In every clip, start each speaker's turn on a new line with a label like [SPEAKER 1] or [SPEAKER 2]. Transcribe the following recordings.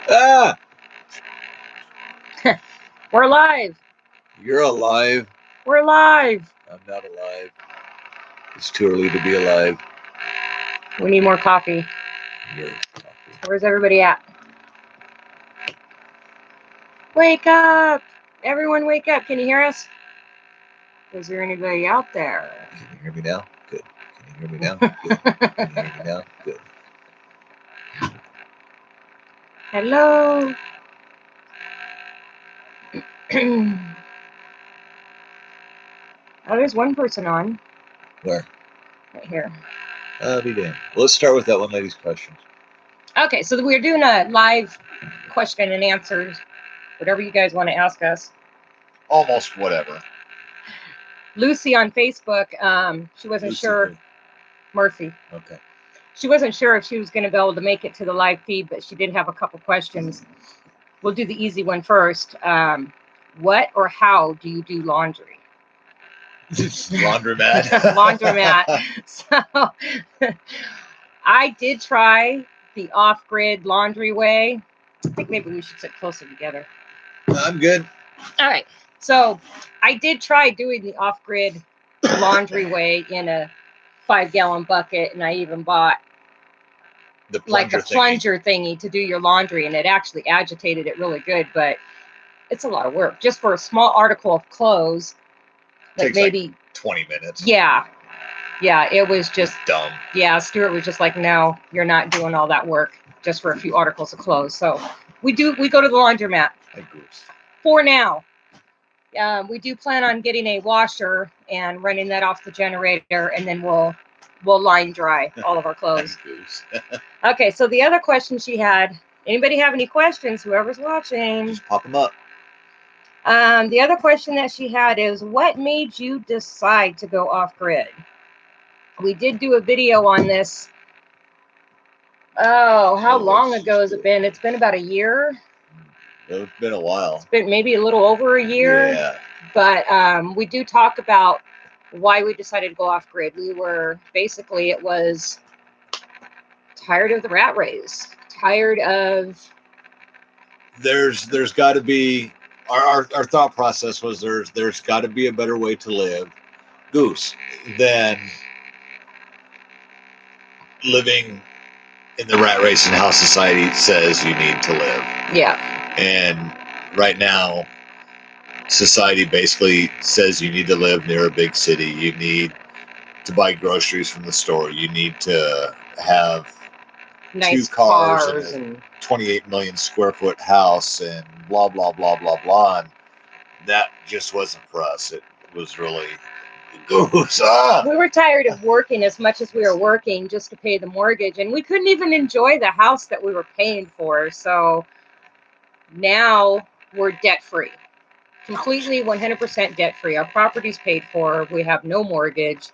[SPEAKER 1] Ah!
[SPEAKER 2] We're live.
[SPEAKER 1] You're alive.
[SPEAKER 2] We're live.
[SPEAKER 1] I'm not alive. It's too early to be alive.
[SPEAKER 2] We need more coffee. Where's everybody at? Wake up! Everyone wake up. Can you hear us? Is there anybody out there?
[SPEAKER 1] Can you hear me now? Good. Can you hear me now? Good. Can you hear me now? Good.
[SPEAKER 2] Hello. Oh, there's one person on.
[SPEAKER 1] Where?
[SPEAKER 2] Right here.
[SPEAKER 1] Be damned. Well, let's start with that one lady's questions.
[SPEAKER 2] Okay, so we're doing a live question and answers. Whatever you guys want to ask us.
[SPEAKER 1] Almost whatever.
[SPEAKER 2] Lucy on Facebook, she wasn't
[SPEAKER 1] Lucy
[SPEAKER 2] sure.
[SPEAKER 1] who?
[SPEAKER 2] Murphy.
[SPEAKER 1] Okay.
[SPEAKER 2] She wasn't sure if she was going to be able to make it to the live feed, but she did have a couple questions. We'll do the easy one first. What or how do you do laundry?
[SPEAKER 1] Laundromat.
[SPEAKER 2] Laundromat. So I did try the off-grid laundry way. I think maybe we should sit closer together.
[SPEAKER 1] I'm good.
[SPEAKER 2] All right. So I did try doing the off-grid laundry way in a 5-gallon bucket, and I even bought
[SPEAKER 1] The
[SPEAKER 2] like a
[SPEAKER 1] thingy.
[SPEAKER 2] plunger thingy to do your laundry, and it actually agitated it really good, but it's a lot of work just for a small article of clothes. Like
[SPEAKER 1] Takes
[SPEAKER 2] maybe
[SPEAKER 1] like 20 minutes.
[SPEAKER 2] Yeah, it was just
[SPEAKER 1] dumb.
[SPEAKER 2] Yeah, Stuart was just like, no, you're not doing all that work just for a few articles of clothes. So we go to the laundromat for now. We do plan on getting a washer and running that off the generator, and then we'll line dry all of our clothes. Okay, so the other question she had, anybody have any questions? Whoever's watching,
[SPEAKER 1] just pop them up.
[SPEAKER 2] The other question that she had is, what made you decide to go off grid? We did do a video on this. Oh, how long ago has it been? It's been about a year.
[SPEAKER 1] It's been a while.
[SPEAKER 2] It's been maybe a little over a year.
[SPEAKER 1] Yeah.
[SPEAKER 2] But we do talk about why we decided to go off grid. We were basically, it was tired of the rat race, tired of.
[SPEAKER 1] There's got to be our thought process was there's got to be a better way to live, Goose, than living in the rat race and how society says you need to live.
[SPEAKER 2] Yeah.
[SPEAKER 1] And right now, society basically says you need to live near a big city. You need to buy groceries from the store. You need to have
[SPEAKER 2] nice
[SPEAKER 1] 2 cars and 28 million square foot house and blah, blah, blah, blah, blah. And that just wasn't for us. It was really Goose.
[SPEAKER 2] We were tired of working as much as we were working just to pay the mortgage, and we couldn't even enjoy the house that we were paying for. So now we're debt free, completely 100% debt free. Our property's paid for. We have no mortgage,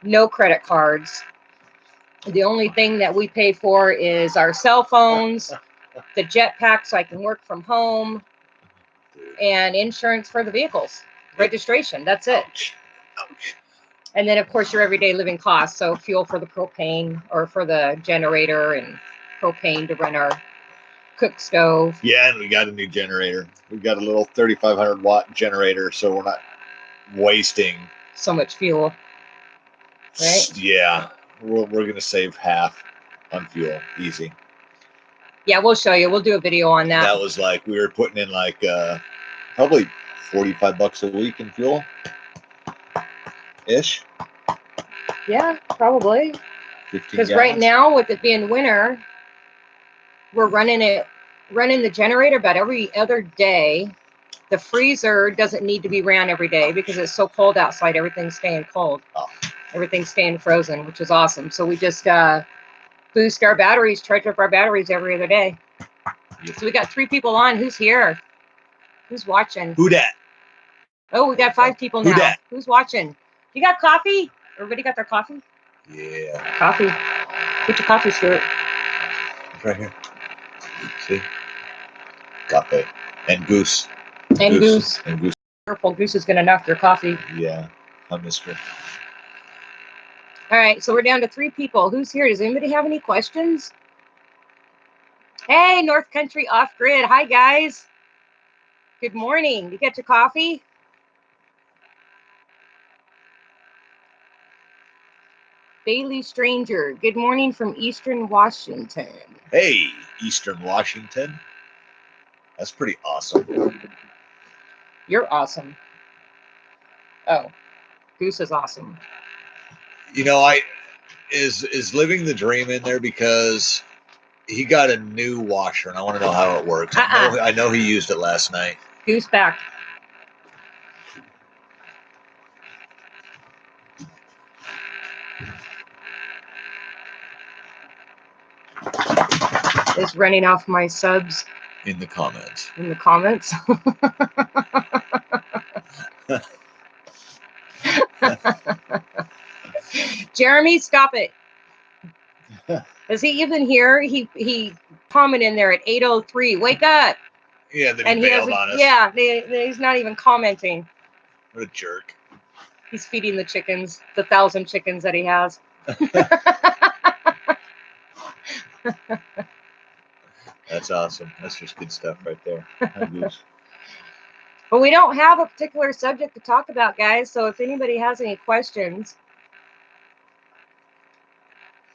[SPEAKER 2] no credit cards. The only thing that we pay for is our cell phones, the jetpack so I can work from home, and insurance for the vehicles, registration. That's it. And then, of course, your everyday living costs. So fuel for the propane or for the generator, and propane to run our cook stove.
[SPEAKER 1] Yeah, and we got a new generator. We've got a little 3,500 watt generator, so we're not wasting
[SPEAKER 2] so much fuel. Right?
[SPEAKER 1] Yeah, we're going to save half on fuel. Easy.
[SPEAKER 2] Yeah, we'll show you. We'll do a video on that.
[SPEAKER 1] That was like, we were putting in like probably $45 a week in fuel. Ish.
[SPEAKER 2] Yeah, probably.
[SPEAKER 1] 15
[SPEAKER 2] Because right now, with it being winter, we're running the generator about every other day. The freezer doesn't need to be ran every day because it's so cold outside. Everything's staying cold.
[SPEAKER 1] Oh.
[SPEAKER 2] Everything's staying frozen, which is awesome. So we just boost our batteries, charge up our batteries every other day. Yep. So we got 3 people on. Who's here? Who's watching?
[SPEAKER 1] Who dat?
[SPEAKER 2] Oh, we got 5 people now. Who dat? Who's watching? You got coffee? Everybody got their coffee?
[SPEAKER 1] Yeah.
[SPEAKER 2] Coffee. Get your coffee, Stuart.
[SPEAKER 1] It's right here. See? Cafe. And Goose.
[SPEAKER 2] And Goose.
[SPEAKER 1] And Goose.
[SPEAKER 2] Purple Goose is going to knock your coffee.
[SPEAKER 1] Yeah. I missed her.
[SPEAKER 2] All right, so we're down to 3 people. Who's here? Does anybody have any questions? Hey, North Country Off Grid. Hi, guys. Good morning. You get your coffee? Bailey Stranger. Good morning from Eastern Washington.
[SPEAKER 1] Hey, Eastern Washington. That's pretty awesome.
[SPEAKER 2] You're awesome. Oh, Goose is awesome.
[SPEAKER 1] You know, is living the dream in there because he got a new washer, and I want to know how it works. I know he used it last night.
[SPEAKER 2] Goose back. Is running off my subs
[SPEAKER 1] in the comments.
[SPEAKER 2] In the comments. Jeremy, stop it. Is he even here? He commented in there at 8:03. Wake up.
[SPEAKER 1] Yeah, then he bailed on us.
[SPEAKER 2] Yeah, he's not even commenting.
[SPEAKER 1] What a jerk.
[SPEAKER 2] He's feeding the chickens, the 1,000 chickens that he has.
[SPEAKER 1] That's awesome. That's just good stuff right there.
[SPEAKER 2] But we don't have a particular subject to talk about, guys. So if anybody has any questions,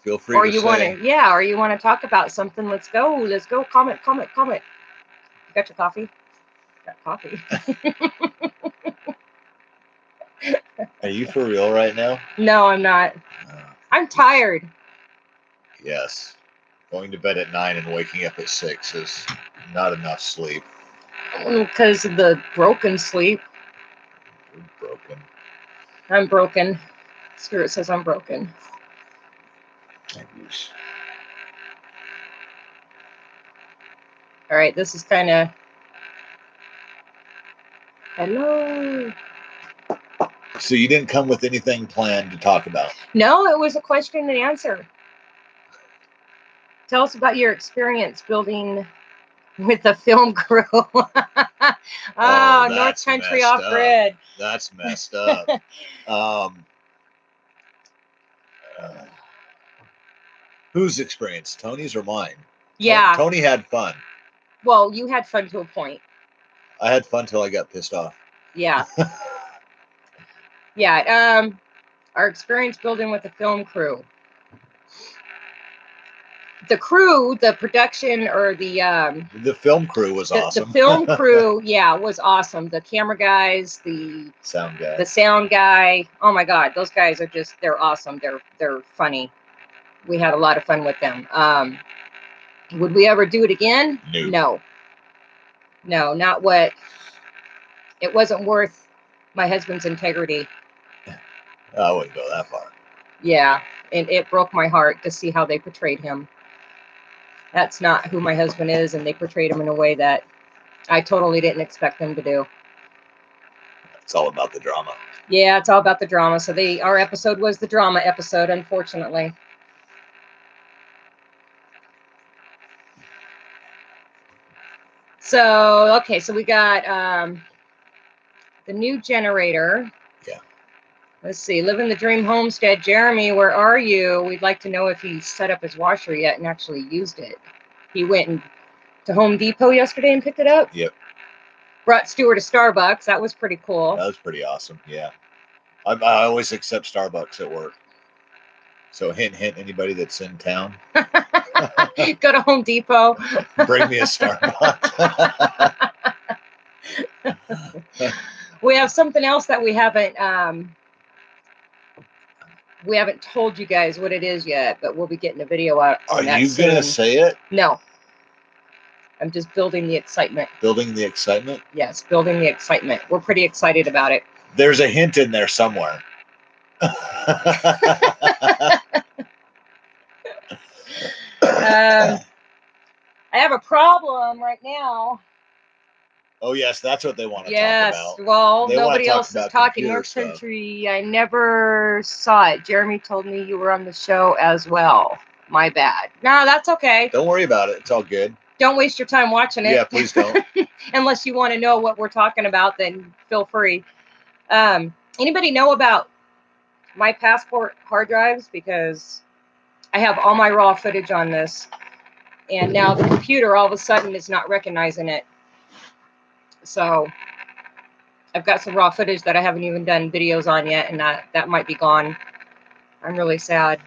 [SPEAKER 1] feel free
[SPEAKER 2] or you want to talk about something, let's go. Comment. You got your coffee? Got coffee.
[SPEAKER 1] Are you for real right now?
[SPEAKER 2] No, I'm not. I'm tired.
[SPEAKER 1] Yes. Going to bed at 9 and waking up at 6 is not enough sleep.
[SPEAKER 2] Because of the broken sleep.
[SPEAKER 1] You're broken.
[SPEAKER 2] I'm broken. Spirit says I'm broken. All right, this is kind of... Hello.
[SPEAKER 1] So you didn't come with anything planned to talk about?
[SPEAKER 2] No, it was a question and answer. Tell us about your experience building with the film crew. North Country Off Grid.
[SPEAKER 1] That's messed up. Whose experience? Tony's or mine?
[SPEAKER 2] Yeah.
[SPEAKER 1] Tony had fun.
[SPEAKER 2] Well, you had fun to a point.
[SPEAKER 1] I had fun till I got pissed off.
[SPEAKER 2] Yeah. Yeah. Our experience building with the film crew. The crew, the production, or
[SPEAKER 1] the film crew was awesome.
[SPEAKER 2] The film crew, yeah, was awesome. The camera guys, the sound guy. Oh my God, those guys are they're awesome. They're funny. We had a lot of fun with them. Would we ever do it again? No, not what. It wasn't worth my husband's integrity.
[SPEAKER 1] I wouldn't go that far.
[SPEAKER 2] Yeah, and it broke my heart to see how they portrayed him. That's not who my husband is, and they portrayed him in a way that I totally didn't expect them to do.
[SPEAKER 1] It's all about the drama.
[SPEAKER 2] Yeah, it's all about the drama. So our episode was the drama episode, unfortunately. So, okay, so we got the new generator.
[SPEAKER 1] Yeah.
[SPEAKER 2] Let's see, Living the Dream Homestead. Jeremy, where are you? We'd like to know if he's set up his washer yet and actually used it. He went to Home Depot yesterday and picked it up.
[SPEAKER 1] Yep.
[SPEAKER 2] Brought Stuart a Starbucks. That was pretty cool.
[SPEAKER 1] That was pretty awesome, yeah. I always accept Starbucks at work. So hint, anybody that's in town.
[SPEAKER 2] Go to Home Depot.
[SPEAKER 1] Bring me a Starbucks.
[SPEAKER 2] We have something else that we haven't told you guys what it is yet, but we'll be getting a video out on that soon. Are you
[SPEAKER 1] going to say it?
[SPEAKER 2] No. I'm just building the excitement.
[SPEAKER 1] Building the excitement?
[SPEAKER 2] Yes, building the excitement. We're pretty excited about it.
[SPEAKER 1] There's a hint in there somewhere.
[SPEAKER 2] I have a problem right now.
[SPEAKER 1] Oh, yes, that's what they want to talk about.
[SPEAKER 2] Yes, well, nobody else is talking. North Country, I never saw it. Jeremy told me you were on the show as well. My bad. No, that's okay.
[SPEAKER 1] Don't worry about it. It's all good.
[SPEAKER 2] Don't waste your time watching it.
[SPEAKER 1] Yeah, please don't.
[SPEAKER 2] Unless you want to know what we're talking about, then feel free. Anybody know about my passport hard drives? Because I have all my raw footage on this. And now the computer all of a sudden is not recognizing it. So I've got some raw footage that I haven't even done videos on yet, and that might be gone. I'm really sad.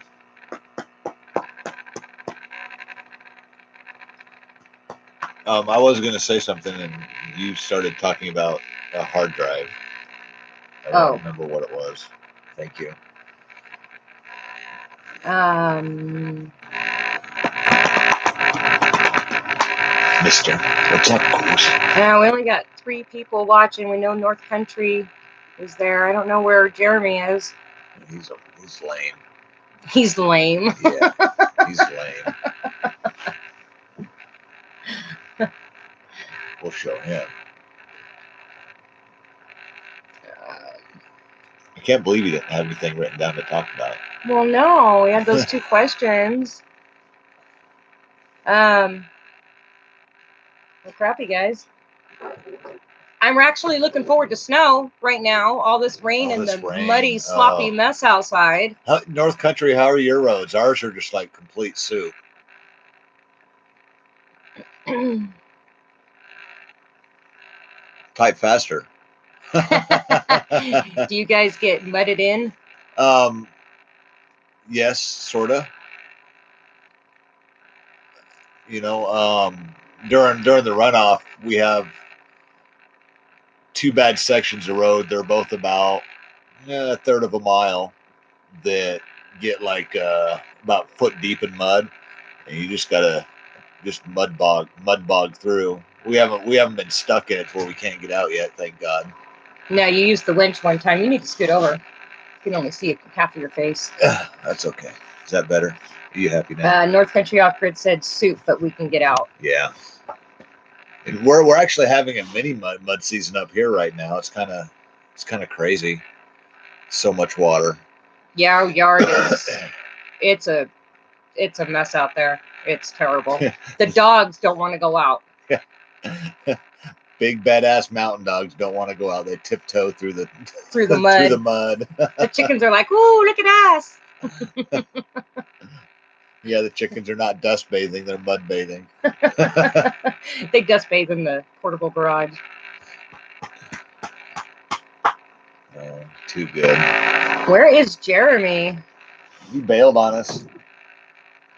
[SPEAKER 1] I was going to say something, and you started talking about a hard drive. I don't remember what it was. Thank you. Mister, what's up, Goose?
[SPEAKER 2] Yeah, we only got 3 people watching. We know North Country is there. I don't know where Jeremy is.
[SPEAKER 1] He's lame.
[SPEAKER 2] He's lame.
[SPEAKER 1] Yeah, he's lame. We'll show him. I can't believe you didn't have anything written down to talk about.
[SPEAKER 2] Well, no, we had those 2 questions. Well, crappy, guys. I'm actually looking forward to snow right now. All this rain and the muddy, sloppy mess outside.
[SPEAKER 1] North Country, how are your roads? Ours are just like complete soup. Type faster.
[SPEAKER 2] Do you guys get mudded in?
[SPEAKER 1] Yes, sorta. You know, during the runoff, we have 2 bad sections of road. They're both about a third of a mile that get like about foot deep in mud, and you just gotta mud bog through. We haven't been stuck in it where we can't get out yet, thank God.
[SPEAKER 2] No, you used the winch one time. You need to scoot over. You can only see half of your face.
[SPEAKER 1] That's okay. Is that better? Are you happy now?
[SPEAKER 2] North Country Off Grid said soup, but we can get out.
[SPEAKER 1] Yeah. And we're actually having a mini mud season up here right now. It's kind of crazy. So much water.
[SPEAKER 2] Yeah, our yard is it's a mess out there. It's terrible. The dogs don't want to go out.
[SPEAKER 1] Big badass mountain dogs don't want to go out. They tiptoe through the
[SPEAKER 2] mud.
[SPEAKER 1] through the mud.
[SPEAKER 2] The chickens are like, "Ooh, look at us."
[SPEAKER 1] Yeah, the chickens are not dust bathing; they're mud bathing.
[SPEAKER 2] They dust bathe in the portable garage.
[SPEAKER 1] Oh, too good.
[SPEAKER 2] Where is Jeremy?
[SPEAKER 1] He bailed on us.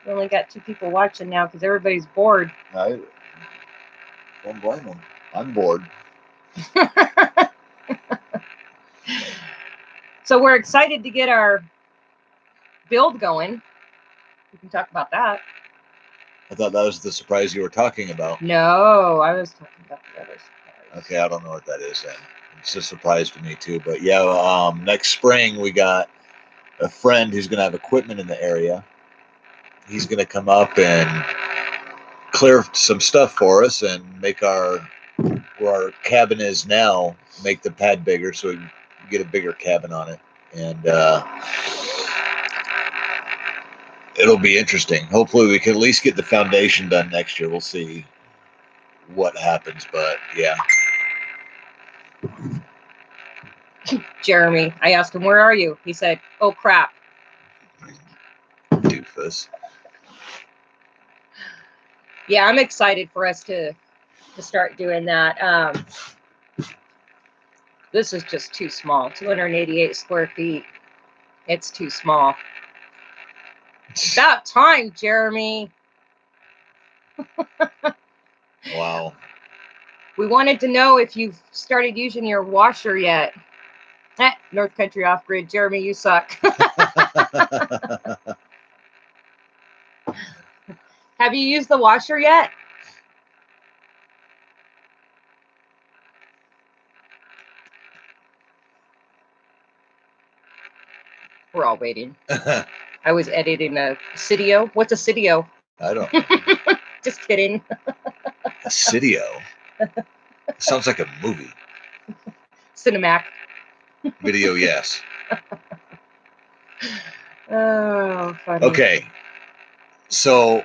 [SPEAKER 2] We only got 2 people watching now because everybody's bored.
[SPEAKER 1] I don't blame him. I'm bored.
[SPEAKER 2] So we're excited to get our build going. We can talk about that.
[SPEAKER 1] I thought that was the surprise you were talking about.
[SPEAKER 2] No, I was talking about the other surprise.
[SPEAKER 1] Okay, I don't know what that is then. It's a surprise to me too. But yeah, next spring we got a friend who's gonna have equipment in the area. He's gonna come up and clear some stuff for us and make where our cabin is now, make the pad bigger so we can get a bigger cabin on it. And it'll be interesting. Hopefully we can at least get the foundation done next year. We'll see what happens, but yeah.
[SPEAKER 2] Jeremy, I asked him, "Where are you?" He said, "Oh crap."
[SPEAKER 1] Doofus.
[SPEAKER 2] Yeah, I'm excited for us to start doing that. This is just too small. 288 square feet. It's too small. It's about time, Jeremy.
[SPEAKER 1] Wow.
[SPEAKER 2] We wanted to know if you've started using your washer yet. North Country Off Grid. Jeremy, you suck. Have you used the washer yet? We're all waiting. I was editing a Cydio. What's a Cydio?
[SPEAKER 1] I don't know.
[SPEAKER 2] Just kidding.
[SPEAKER 1] A Cydio? Sounds like a movie.
[SPEAKER 2] Cinemac.
[SPEAKER 1] Video, yes.
[SPEAKER 2] Oh, funny.
[SPEAKER 1] Okay. So,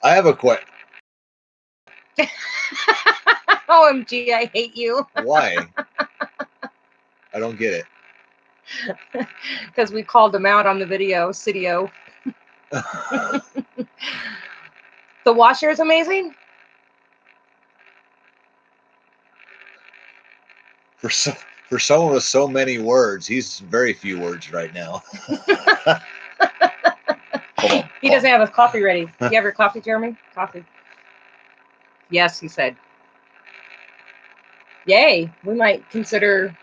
[SPEAKER 1] I have a question.
[SPEAKER 2] OMG, I hate you.
[SPEAKER 1] Why? I don't get it.
[SPEAKER 2] Because we called them out on the video, Cydio. The The washer is amazing.
[SPEAKER 1] For someone with so many words, he's very few words right now.
[SPEAKER 2] He doesn't have his coffee ready. Do you have your coffee, Jeremy? Coffee. Yes, he said. Yay! We might consider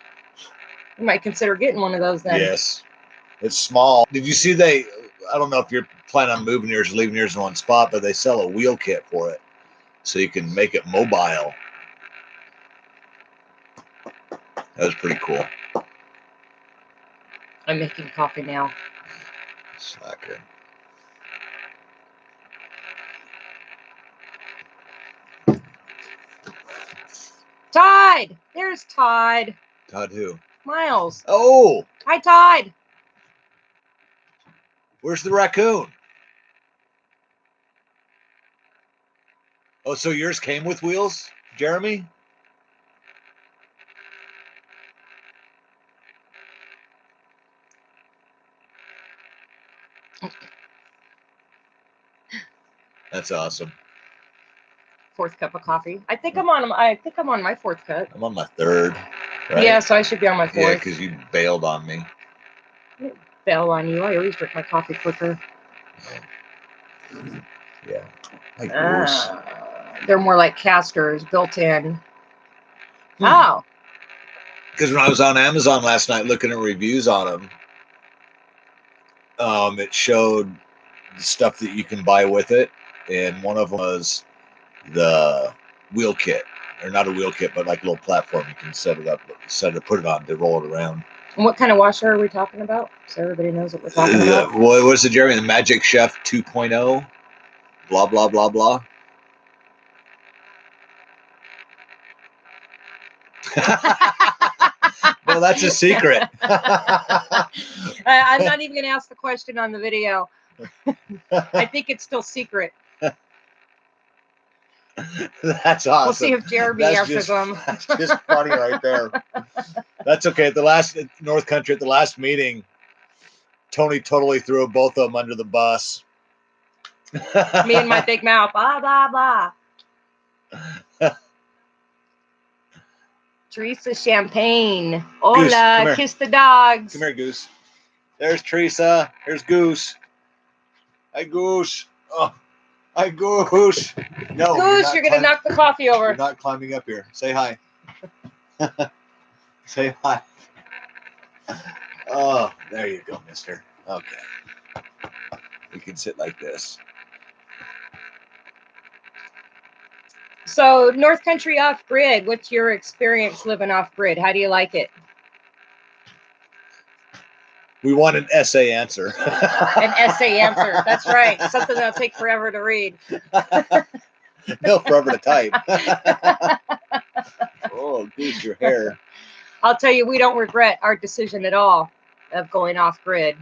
[SPEAKER 2] getting one of those then.
[SPEAKER 1] Yes, it's small. Did you see I don't know if you're planning on moving yours or leaving yours in one spot, but they sell a wheel kit for it, so you can make it mobile. That was pretty cool.
[SPEAKER 2] I'm making coffee now.
[SPEAKER 1] Slacker.
[SPEAKER 2] Todd! There's Todd.
[SPEAKER 1] Todd who?
[SPEAKER 2] Miles.
[SPEAKER 1] Oh!
[SPEAKER 2] Hi, Todd.
[SPEAKER 1] Where's the raccoon? Oh, so yours came with wheels, Jeremy? That's awesome.
[SPEAKER 2] Fourth cup of coffee. I think I'm on my fourth cup.
[SPEAKER 1] I'm on my third. Right?
[SPEAKER 2] Yeah, so I should be on my fourth.
[SPEAKER 1] Yeah, because you bailed on me.
[SPEAKER 2] Bail on you. I always drink my coffee quicker.
[SPEAKER 1] Yeah. Like goose.
[SPEAKER 2] They're more like casters built in. Oh.
[SPEAKER 1] Because when I was on Amazon last night looking at reviews on them, it showed the stuff that you can buy with it, and one of them was the wheel kit, or not a wheel kit, but like a little platform you can set it up, put it on to roll it around.
[SPEAKER 2] And what kind of washer are we talking about? So everybody knows what we're talking about.
[SPEAKER 1] What was it, Jeremy? The Magic Chef 2.0? Blah, blah, blah, blah. Well, that's a secret.
[SPEAKER 2] I'm not even going to ask the question on the video. I think it's still secret.
[SPEAKER 1] That's awesome.
[SPEAKER 2] We'll see if Jeremy answers them.
[SPEAKER 1] That's just funny right there. That's okay. At the last North Country, at the last meeting, Tony totally threw both of them under the bus.
[SPEAKER 2] Me and my big mouth. Blah, blah, blah. Teresa Champagne. Hola,
[SPEAKER 1] Goose,
[SPEAKER 2] kiss the dogs.
[SPEAKER 1] Come here, Goose. There's Teresa. There's Goose. Hi, Goose. Oh, hi, Goose. No,
[SPEAKER 2] Goose, you're going to knock the coffee over.
[SPEAKER 1] You're not climbing up here. Say hi. Say hi. Oh, there you go, mister. Okay. You can sit like this.
[SPEAKER 2] So, North Country off-grid, what's your experience living off-grid? How do you like it?
[SPEAKER 1] We want an essay answer.
[SPEAKER 2] An essay answer. That's right. Something that'll take forever to read.
[SPEAKER 1] No, forever to type. Oh, Goose, your hair.
[SPEAKER 2] I'll tell you, we don't regret our decision at all of going off-grid.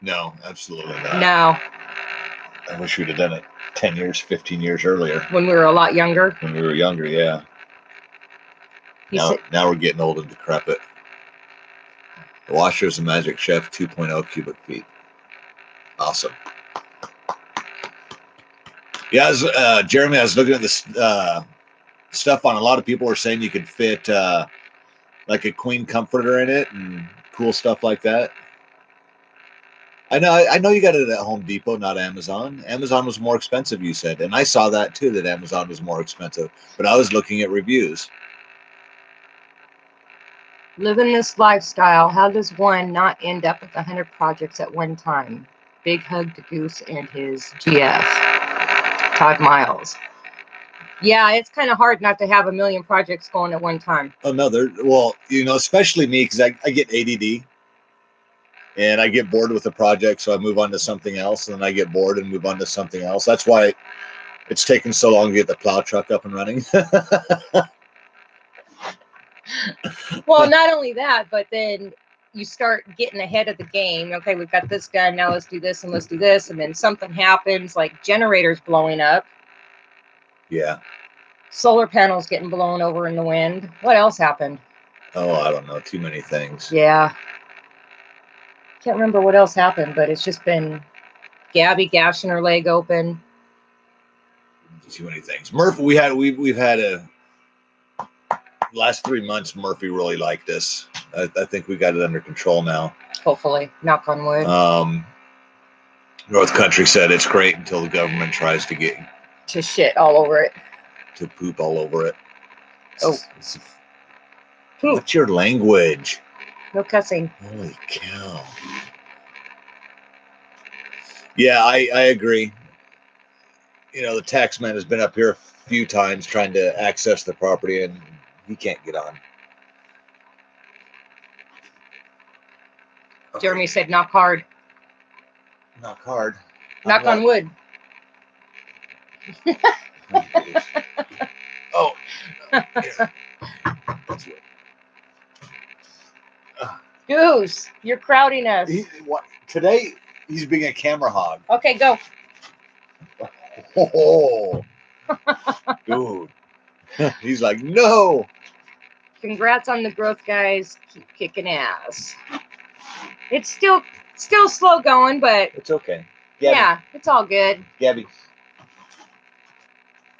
[SPEAKER 1] No, absolutely not.
[SPEAKER 2] No.
[SPEAKER 1] I wish we'd have done it 10 years, 15 years earlier.
[SPEAKER 2] When we were a lot younger.
[SPEAKER 1] When we were younger, yeah. Now we're getting old and decrepit. The washer is a Magic Chef 2.0 cubic feet. Awesome. Yeah, Jeremy, I was looking at this stuff on. A lot of people were saying you could fit like a queen comforter in it and cool stuff like that. I know you got it at Home Depot, not Amazon. Amazon was more expensive, you said, and I saw that too, that Amazon was more expensive. But I was looking at reviews.
[SPEAKER 2] Living this lifestyle, how does one not end up with 100 projects at one time? Big hug to Goose and his GF. Todd Miles. Yeah, it's kind of hard not to have a million projects going at one time.
[SPEAKER 1] Oh, no, well, especially me, because I get ADD. And I get bored with the project, so I move on to something else, and then I get bored and move on to something else. That's why it's taken so long to get the plow truck up and running.
[SPEAKER 2] Well, not only that, but then you start getting ahead of the game. Okay, we've got this done. Now let's do this and let's do this. And then something happens, like generators blowing up.
[SPEAKER 1] Yeah.
[SPEAKER 2] Solar panels getting blown over in the wind. What else happened?
[SPEAKER 1] Oh, I don't know. Too many things.
[SPEAKER 2] Yeah. Can't remember what else happened, but it's just been Gabby gashing her leg open.
[SPEAKER 1] Too many things. Murphy, we've had a last 3 months. Murphy really liked us. I think we got it under control now.
[SPEAKER 2] Hopefully, knock on wood.
[SPEAKER 1] North Country said it's great until the government tries to get
[SPEAKER 2] to shit all over it.
[SPEAKER 1] To poop all over it.
[SPEAKER 2] Oh.
[SPEAKER 1] What's your language?
[SPEAKER 2] No cussing.
[SPEAKER 1] Holy cow. Yeah, I agree. You know, the tax man has been up here a few times trying to access the property, and he can't get on.
[SPEAKER 2] Jeremy said knock hard.
[SPEAKER 1] Knock hard.
[SPEAKER 2] Knock on wood.
[SPEAKER 1] Oh.
[SPEAKER 2] Goose, you're crowding us.
[SPEAKER 1] Today, he's being a camera hog.
[SPEAKER 2] Okay, go.
[SPEAKER 1] Oh, dude. He's like, no.
[SPEAKER 2] Congrats on the growth, guys. Keep kicking ass. It's still slow going, but
[SPEAKER 1] it's okay. Gabby.
[SPEAKER 2] Yeah, it's all good.
[SPEAKER 1] Gabby.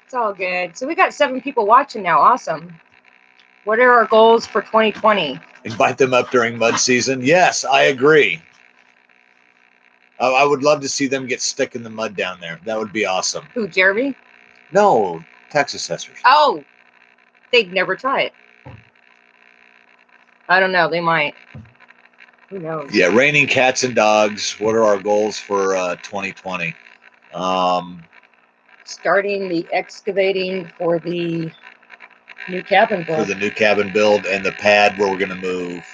[SPEAKER 2] It's all good. So we got 7 people watching now. Awesome. What are our goals for 2020?
[SPEAKER 1] Invite them up during mud season. Yes, I agree. I would love to see them get stuck in the mud down there. That would be awesome.
[SPEAKER 2] Who, Jeremy?
[SPEAKER 1] No, tax assessors.
[SPEAKER 2] Oh, they'd never try it. I don't know. They might. Who knows?
[SPEAKER 1] Yeah, raining cats and dogs. What are our goals for 2020?
[SPEAKER 2] Starting the excavating for the new cabin build.
[SPEAKER 1] For the new cabin build and the pad where we're going to move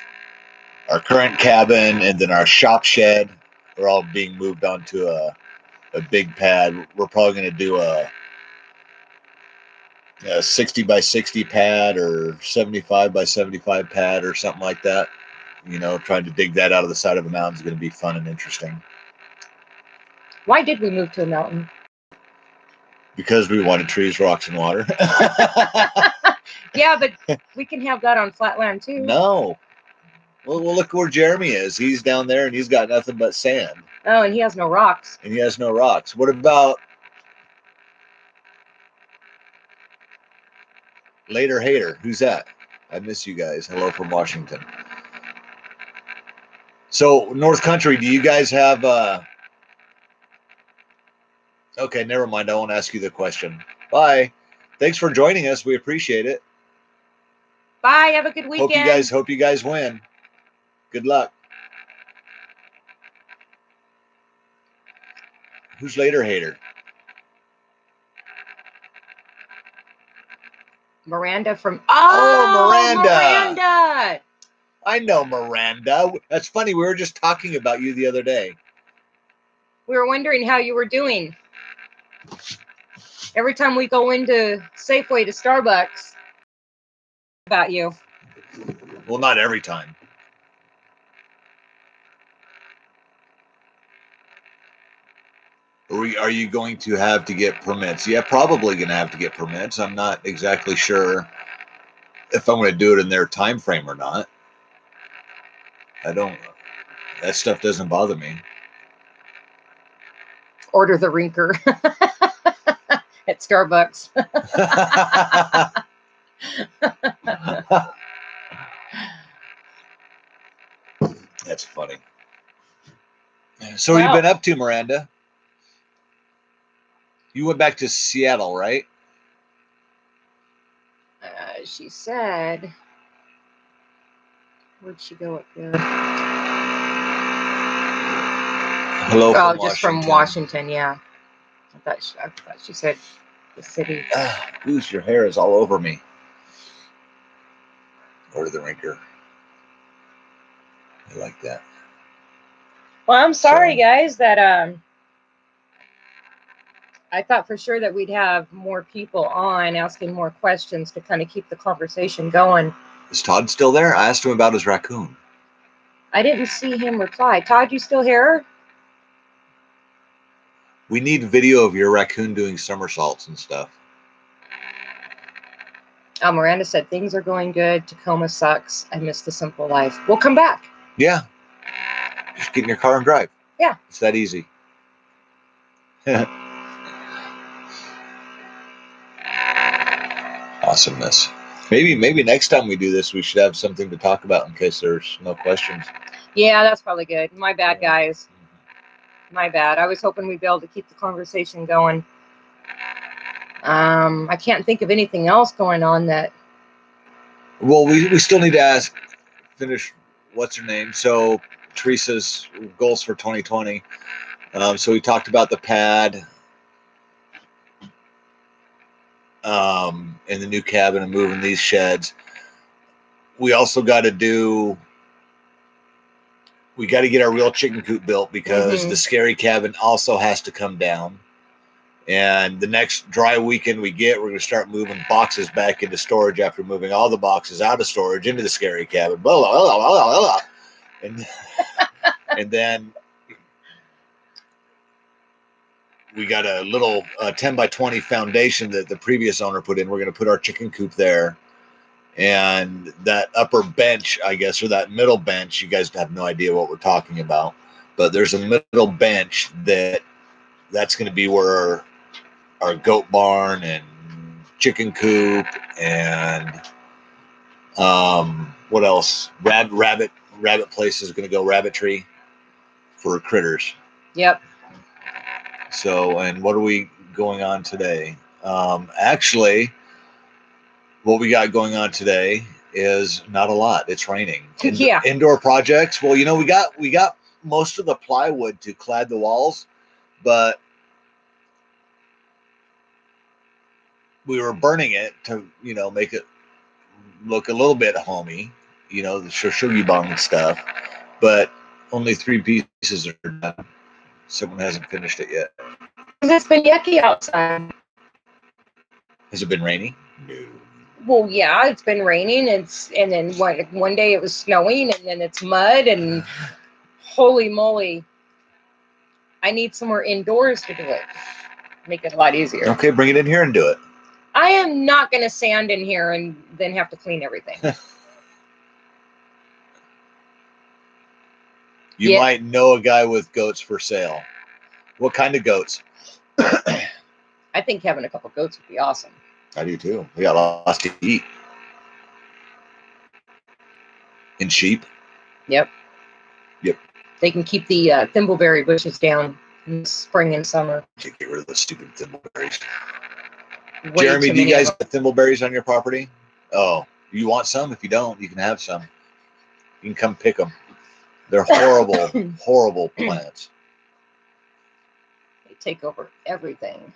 [SPEAKER 1] our current cabin, and then our shop shed are all being moved onto a big pad. We're probably going to do a 60 by 60 pad or 75 by 75 pad or something like that. You know, trying to dig that out of the side of a mountain is going to be fun and interesting.
[SPEAKER 2] Why did we move to a mountain?
[SPEAKER 1] Because we wanted trees, rocks, and water.
[SPEAKER 2] Yeah, but we can have that on flatland too.
[SPEAKER 1] No. Well, look where Jeremy is. He's down there and he's got nothing but sand.
[SPEAKER 2] Oh, and he has no rocks.
[SPEAKER 1] And he has no rocks. What about Later Hater? Who's that? I miss you guys. Hello from Washington. So, North Country, do you guys have... Okay, never mind. I won't ask you the question. Bye. Thanks for joining us. We appreciate it.
[SPEAKER 2] Bye. Have a good weekend.
[SPEAKER 1] Hope you guys win. Good luck. Who's Later Hater?
[SPEAKER 2] Miranda from...
[SPEAKER 1] Oh, Miranda.
[SPEAKER 2] Miranda.
[SPEAKER 1] I know Miranda. That's funny. We were just talking about you the other day.
[SPEAKER 2] We were wondering how you were doing. Every time we go into Safeway to Starbucks, about you.
[SPEAKER 1] Well, not every time. Are you going to have to get permits? Yeah, probably going to have to get permits. I'm not exactly sure if I'm going to do it in their time frame or not. That stuff doesn't bother me.
[SPEAKER 2] Order the rinker at Starbucks.
[SPEAKER 1] That's funny. So, what have you been up to, Miranda? You went back to Seattle, right?
[SPEAKER 2] She said, where'd she go up there?
[SPEAKER 1] Hello from
[SPEAKER 2] just from Washington, yeah. I thought she said the city.
[SPEAKER 1] Goose, your hair is all over me. Order the rinker. I like that.
[SPEAKER 2] Well, I'm sorry, guys, that I thought for sure that we'd have more people on asking more questions to kind of keep the conversation going.
[SPEAKER 1] Is Todd still there? I asked him about his raccoon.
[SPEAKER 2] I didn't see him reply. Todd, you still here?
[SPEAKER 1] We need video of your raccoon doing somersaults and stuff.
[SPEAKER 2] Miranda said, things are going good. Tacoma sucks. I miss the simple life. We'll come back.
[SPEAKER 1] Yeah. Just get in your car and drive.
[SPEAKER 2] Yeah.
[SPEAKER 1] It's that easy. Awesomeness. Maybe next time we do this, we should have something to talk about in case there's no questions.
[SPEAKER 2] Yeah, that's probably good. My bad, guys. My bad. I was hoping we'd be able to keep the conversation going. I can't think of anything else going on that.
[SPEAKER 1] Well, we still need to finish what's her name. So Teresa's goals for 2020. So we talked about the pad in the new cabin and moving these sheds. We also got to get our real chicken coop built because the scary cabin also has to come down. And the next dry weekend we're going to start moving boxes back into storage after moving all the boxes out of storage into the scary cabin. Blah, blah, blah, blah, blah. And then we got a little 10 by 20 foundation that the previous owner put in. We're going to put our chicken coop there. And that upper bench, I guess, or that middle bench, you guys have no idea what we're talking about. But there's a middle bench that's going to be where our goat barn and chicken coop and what else? Rabbit place is going to go rabbitry for critters.
[SPEAKER 2] Yep.
[SPEAKER 1] So, and what are we going on today? Actually, what we got going on today is not a lot. It's raining. Indoor projects. Well, we got most of the plywood to clad the walls, but we were burning it to, make it look a little bit homey, the shushugi bung stuff, but only 3 pieces are done. Someone hasn't finished it yet.
[SPEAKER 2] It's been yucky outside.
[SPEAKER 1] Has it been raining? No.
[SPEAKER 2] Well, yeah, it's been raining. And then one day it was snowing, and then it's mud, and holy moly, I need somewhere indoors to do it. Make it a lot easier.
[SPEAKER 1] Okay, bring it in here and do it.
[SPEAKER 2] I am not going to sand in here and then have to clean everything.
[SPEAKER 1] You might know a guy with goats for sale. What kind of goats?
[SPEAKER 2] I think having a couple goats would be awesome.
[SPEAKER 1] I do too. We got lots to eat. And sheep.
[SPEAKER 2] Yep.
[SPEAKER 1] Yep.
[SPEAKER 2] They can keep the thimbleberry bushes down in spring and summer.
[SPEAKER 1] Get rid of the stupid thimbleberries. Jeremy, do you guys have thimbleberries on your property? Oh, you want some? If you don't, you can have some. You can come pick them. They're horrible, horrible plants.
[SPEAKER 2] They take over everything.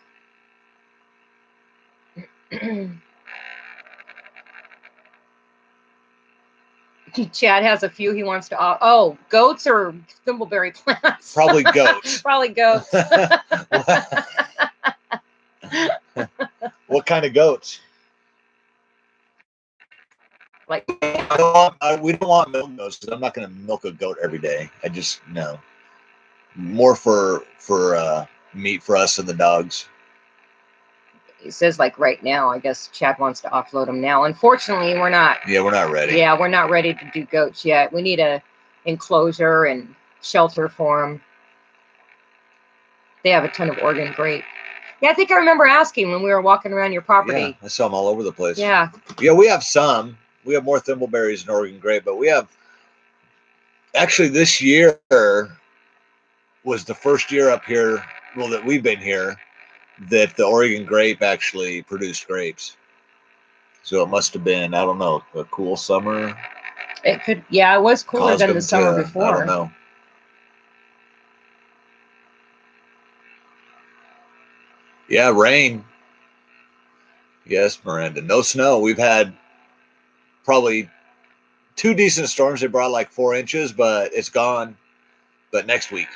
[SPEAKER 2] Chad has a few he wants to. Oh, goats or thimbleberry plants?
[SPEAKER 1] Probably goats.
[SPEAKER 2] Probably goats.
[SPEAKER 1] What kind of goats?
[SPEAKER 2] Like
[SPEAKER 1] we don't want milk goats because I'm not going to milk a goat every day. I just no. More for meat for us and the dogs.
[SPEAKER 2] He says like right now. I guess Chad wants to offload them now. Unfortunately, we're not.
[SPEAKER 1] Yeah, we're not ready.
[SPEAKER 2] Yeah, we're not ready to do goats yet. We need a enclosure and shelter for them. They have a ton of Oregon grape. Yeah, I think I remember asking when we were walking around your property.
[SPEAKER 1] Yeah, I saw them all over the place.
[SPEAKER 2] Yeah.
[SPEAKER 1] Yeah, we have some. We have more thimbleberries than Oregon grape, but we have actually this year was the first year up here, well, that we've been here, that the Oregon grape actually produced grapes. So it must have been, I don't know, a cool summer.
[SPEAKER 2] It could, yeah, it was cooler than the summer before.
[SPEAKER 1] I don't know. Yeah, rain. Yes, Miranda. No snow. We've had probably 2 decent storms. They brought like 4 inches, but it's gone. But next week.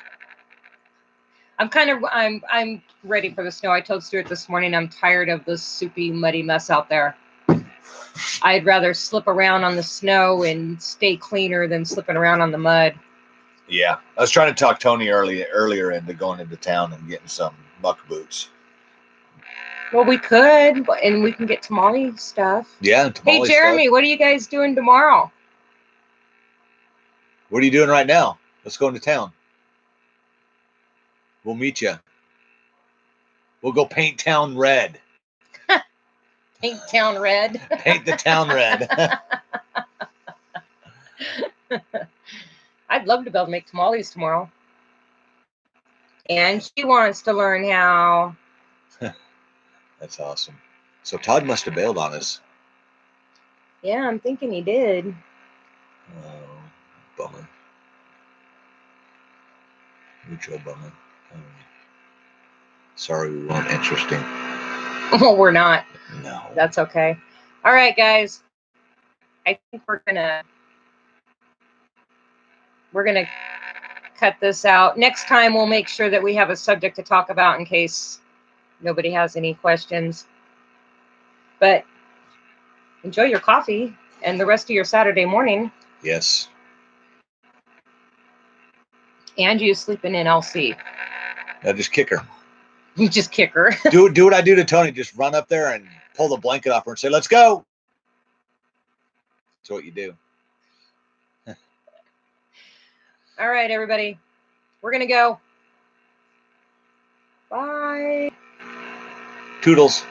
[SPEAKER 2] I'm ready for the snow. I told Stuart this morning I'm tired of this soupy, muddy mess out there. I'd rather slip around on the snow and stay cleaner than slipping around on the mud.
[SPEAKER 1] Yeah, I was trying to talk Tony earlier into going into town and getting some muck boots.
[SPEAKER 2] Well, we could, and we can get tamale stuff.
[SPEAKER 1] Yeah, tamale
[SPEAKER 2] Hey, Jeremy,
[SPEAKER 1] stuff.
[SPEAKER 2] what are you guys doing tomorrow?
[SPEAKER 1] What are you doing right now? Let's go into town. We'll meet you. We'll go paint town red.
[SPEAKER 2] Paint town red.
[SPEAKER 1] Paint the town red.
[SPEAKER 2] I'd love to be able to make tamales tomorrow. And she wants to learn how.
[SPEAKER 1] That's awesome. So Todd must have bailed on us.
[SPEAKER 2] Yeah, I'm thinking he did.
[SPEAKER 1] Oh, bummer. Mutual bummer. Sorry we weren't interesting.
[SPEAKER 2] Well, we're not.
[SPEAKER 1] No.
[SPEAKER 2] That's okay. All right, guys. I think we're gonna cut this out. Next time we'll make sure that we have a subject to talk about in case nobody has any questions. But enjoy your coffee and the rest of your Saturday morning.
[SPEAKER 1] Yes.
[SPEAKER 2] And you sleeping in LC.
[SPEAKER 1] Now just kick her.
[SPEAKER 2] You just kick her.
[SPEAKER 1] do what I do to Tony. Just run up there and pull the blanket off her and say, "Let's go." That's what you do.
[SPEAKER 2] All right, everybody. We're going to go. Bye.
[SPEAKER 1] Toodles.